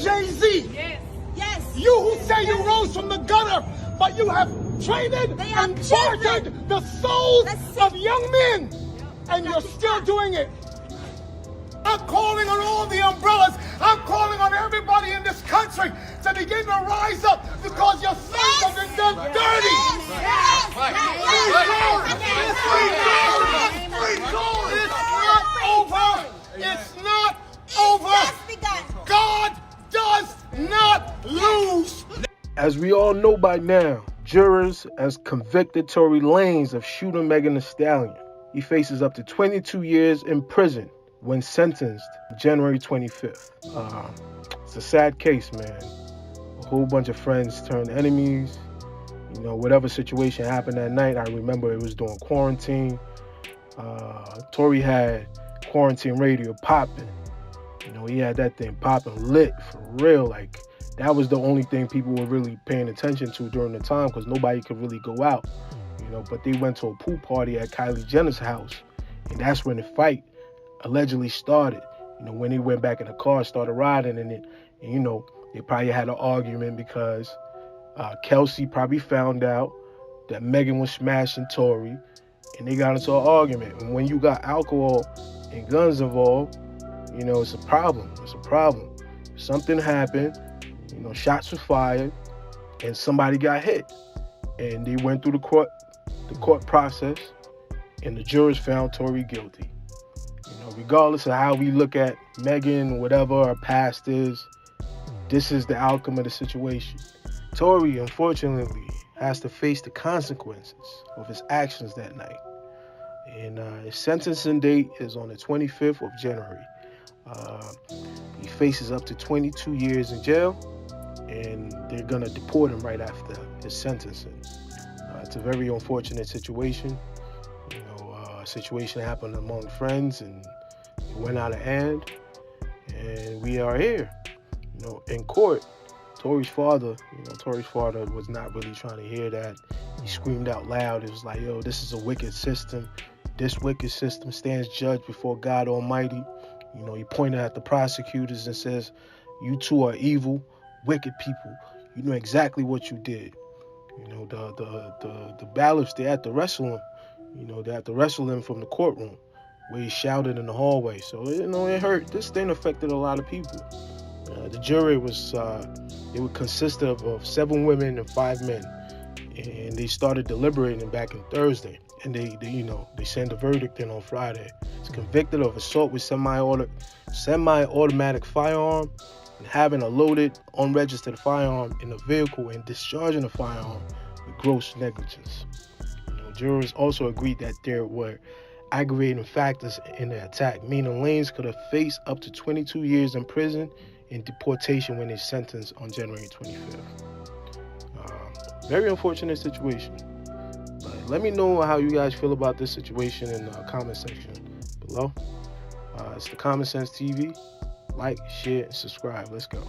Jayz. Yes. Yes. You who say you rose from the gutter, but you have traded They are and children. bartered the souls That's of it. young men, and you're still doing it. I'm calling on all the umbrellas. I'm calling on everybody in this country to begin to rise up because your sons have been done dirty. It's not over. God does not lose. As we all know by now, jurors has convicted Tory Lanez of shooting Megan Thee Stallion. He faces up to 22 years in prison when sentenced January 25th. It's a sad case, man. A whole bunch of friends turned enemies. You know, whatever situation happened that night, I remember it was during quarantine. Tory had quarantine radio popping. You know, he had that thing popping lit for real. Like, that was the only thing people were really paying attention to during the time because nobody could really go out. You know, but they went to a pool party at Kylie Jenner's house, and that's when the fight allegedly started. You know, when he went back in the car, started riding in it, and you know, they probably had an argument because Kelsey probably found out that Megan was smashing Tory, and they got into an argument. And when you got alcohol and guns involved, you know, it's a problem. It's a problem. Something happened, you know, shots were fired, and somebody got hit. And they went through the court process, and the jurors found Tory guilty. You know, regardless of how we look at Megan, whatever our past is, this is the outcome of the situation. Tory, unfortunately, has to face the consequences of his actions that night. And his sentencing date is on the 25th of January. He faces up to 22 years in jail, and they're going to deport him right after his sentencing. It's a very unfortunate situation. You know, a situation happened among friends, and it went out of hand. And we are here, you know, in court. Tory's father was not really trying to hear that. He screamed out loud. It was like, yo, this is a wicked system. This wicked system stands judged before God Almighty. You know, he pointed at the prosecutors and says, you two are evil, wicked people. You know exactly what you did. You know, the bailiffs, they had to wrestle him. You know, they had to wrestle him from the courtroom where he shouted in the hallway. So, you know, it hurt. This thing affected a lot of people. The jury was, it would consist of 7 women and 5 men. And they started deliberating back on Thursday. And they sent a verdict in on Friday. He's convicted of assault with semi-automatic firearm and having a loaded, unregistered firearm in a vehicle and discharging a firearm with gross negligence. You know, jurors also agreed that there were aggravating factors in the attack, meaning Lanez could have faced up to 22 years in prison and deportation when he's sentenced on January 25th. Very unfortunate situation. But let me know how you guys feel about this situation in the comment section below. It's the Common Sense TV. Like, share, and subscribe. Let's go.